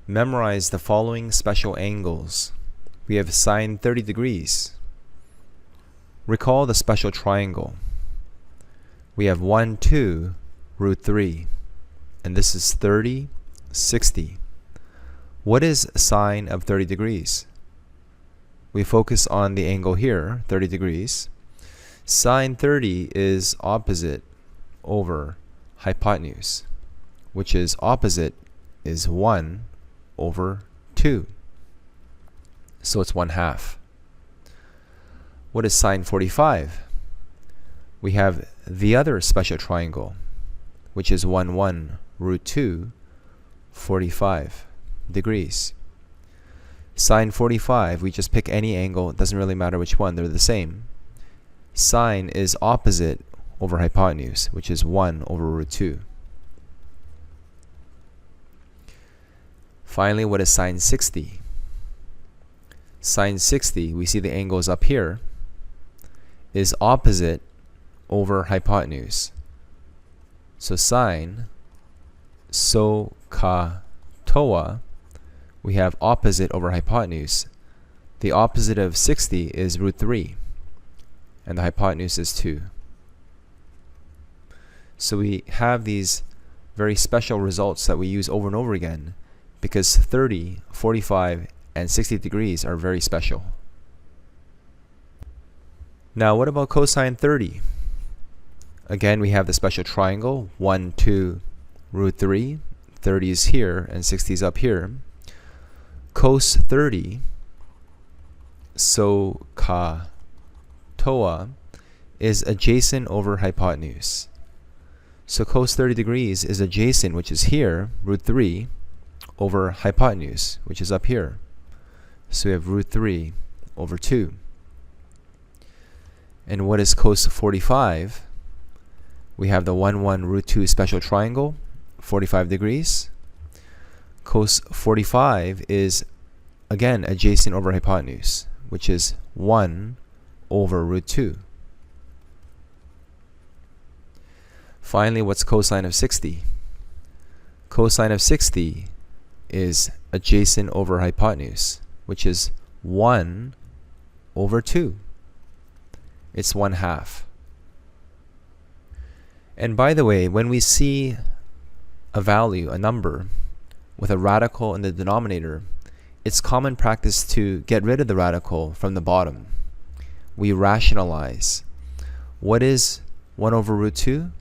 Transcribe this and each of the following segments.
Memorize the following special angles. We have sine 30 degrees. Recall the special triangle. We have 1, 2, root 3. And this is 30, 60. What is sine of 30 degrees? We focus on the angle here, 30 degrees. Sine 30 is opposite over hypotenuse, which is opposite is 1 over 2. So it's 1/2. What is sine 45? We have the other special triangle, which is 1, 1, root 2, 45 degrees. Sine 45, we just pick any angle, it doesn't really matter which one, they're the same. Sine is opposite over hypotenuse, which is 1 over root 2. Finally, what is sine 60? Sine 60, we see the angle is up here, is opposite over hypotenuse. So sine, so, ka, toa, we have opposite over hypotenuse. The opposite of 60 is root 3, and the hypotenuse is 2. So we have these very special results that we use over and over again because 30, 45, and 60 degrees are very special. Now what about cosine 30? Again, we have the special triangle, 1, 2, root 3. 30 is here and 60 is up here. Cos 30, so ka toa, is adjacent over hypotenuse. So cos 30 degrees is adjacent, which is here, root 3, over hypotenuse, which is up here. So we have root 3 over 2. And what is cos 45? We have the 1, 1, root 2 special triangle, 45 degrees. Cos 45 is again adjacent over hypotenuse, which is 1 over root 2. Finally, what's cosine of 60? Cosine of 60 is adjacent over hypotenuse, which is 1 over 2. It's 1/2. And by the way, when we see a value, a number, with a radical in the denominator, it's common practice to get rid of the radical from the bottom. We rationalize. What is 1 over root 2?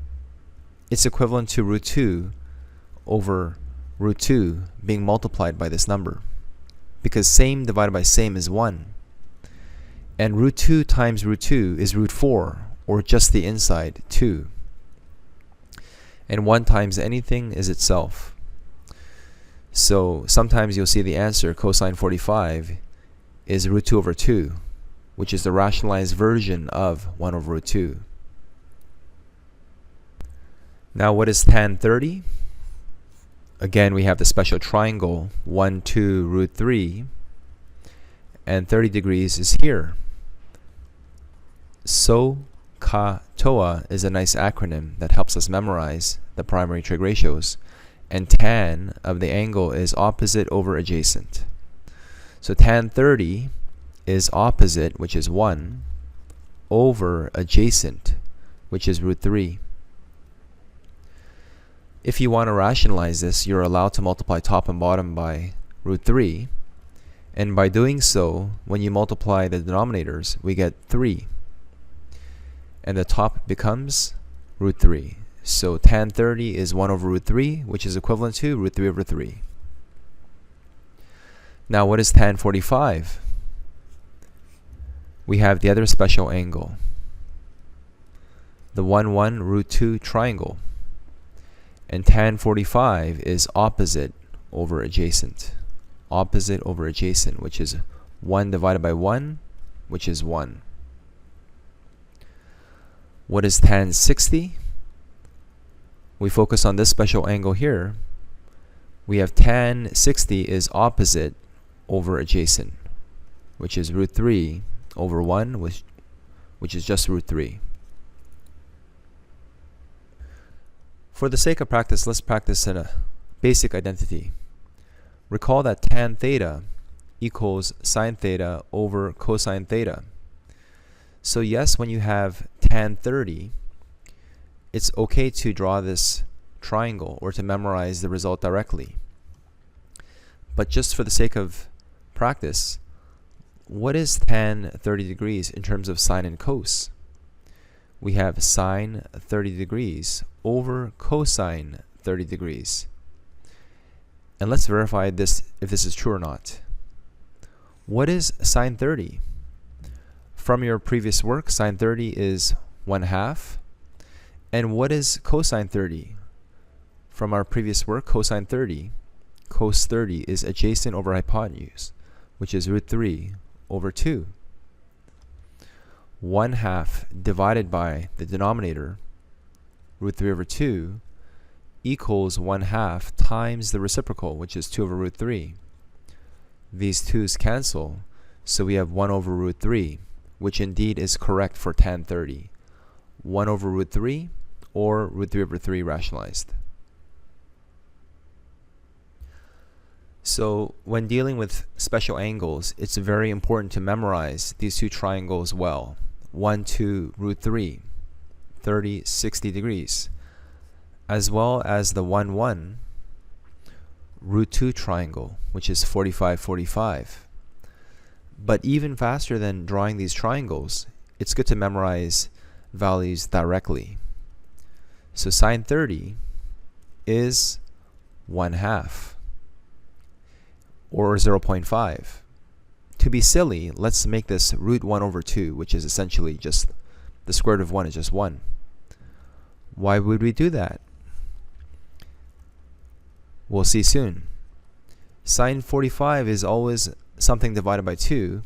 It's equivalent to root 2 over root 2 being multiplied by this number, because same divided by same is 1. And root 2 times root 2 is root 4, or just the inside, 2. And 1 times anything is itself. So sometimes you'll see the answer, cosine 45, is root 2 over 2, which is the rationalized version of 1 over root 2. Now what is tan 30? Again, we have the special triangle, 1, 2, root 3, and 30 degrees is here. So, ka, toa is a nice acronym that helps us memorize the primary trig ratios, and tan of the angle is opposite over adjacent. So tan 30 is opposite, which is 1, over adjacent, which is root 3. If you want to rationalize this, you're allowed to multiply top and bottom by root 3. And by doing so, when you multiply the denominators, we get 3. And the top becomes root 3. So tan 30 is 1 over root 3, which is equivalent to root 3 over 3. Now what is tan 45? We have the other special angle, the 1, 1, root 2 triangle. And tan 45 is opposite over adjacent. Opposite over adjacent, which is 1 divided by 1, which is 1. What is tan 60? We focus on this special angle here. We have tan 60 is opposite over adjacent, which is root 3 over 1, which is just root 3. For the sake of practice, let's practice in a basic identity. Recall that tan theta equals sine theta over cosine theta. So yes, when you have tan 30, it's okay to draw this triangle or to memorize the result directly. But just for the sake of practice, what is tan 30 degrees in terms of sine and cos? We have sine 30 degrees over cosine 30 degrees. And let's verify this, if this is true or not. What is sine 30? From your previous work, sine 30 is 1/2. And what is cosine 30? From our previous work, cosine 30, cos 30 is adjacent over hypotenuse, which is √3 over 2. 1/2 divided by the denominator, √3 over 2, equals 1/2 times the reciprocal, which is 2 over √3. These 2's cancel, so we have 1 over √3, which indeed is correct for tan 30. 1 over √3 or √3 over 3 rationalized. So when dealing with special angles, it's very important to memorize these two triangles well. 1, 2, √3, 30, 60 degrees, as well as the 1, 1, √2 triangle, which is 45, 45. But even faster than drawing these triangles, it's good to memorize values directly. So sine 30 is 1/2 or 0.5. To be silly, let's make this √1 over 2, which is essentially just the square root of 1 is just 1. Why would we do that? We'll see soon. Sine 45 is always something divided by 2,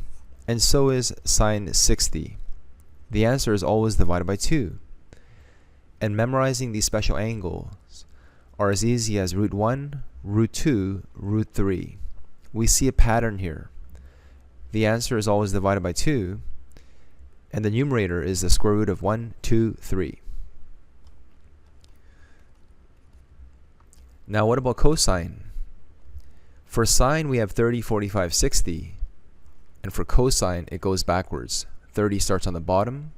and so is sine 60. The answer is always divided by 2. And memorizing these special angles are as easy as √1, √2, √3. We see a pattern here. The answer is always divided by 2, and the numerator is the square root of 1, 2, 3. Now what about cosine? For sine we have 30, 45, 60, and for cosine it goes backwards. 30 starts on the bottom,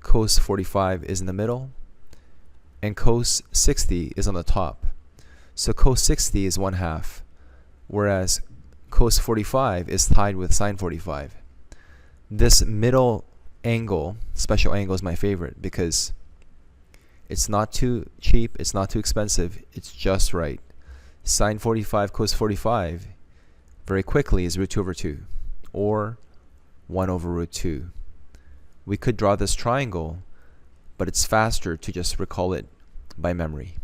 cos 45 is in the middle, and cos 60 is on the top. So cos 60 is 1/2, whereas cos 45 is tied with sine 45. This middle angle, special angle, is my favorite because it's not too cheap, it's not too expensive, it's just right. Sine 45 cos 45 very quickly is √2 over 2 or 1 over √2. We could draw this triangle, but it's faster to just recall it by memory.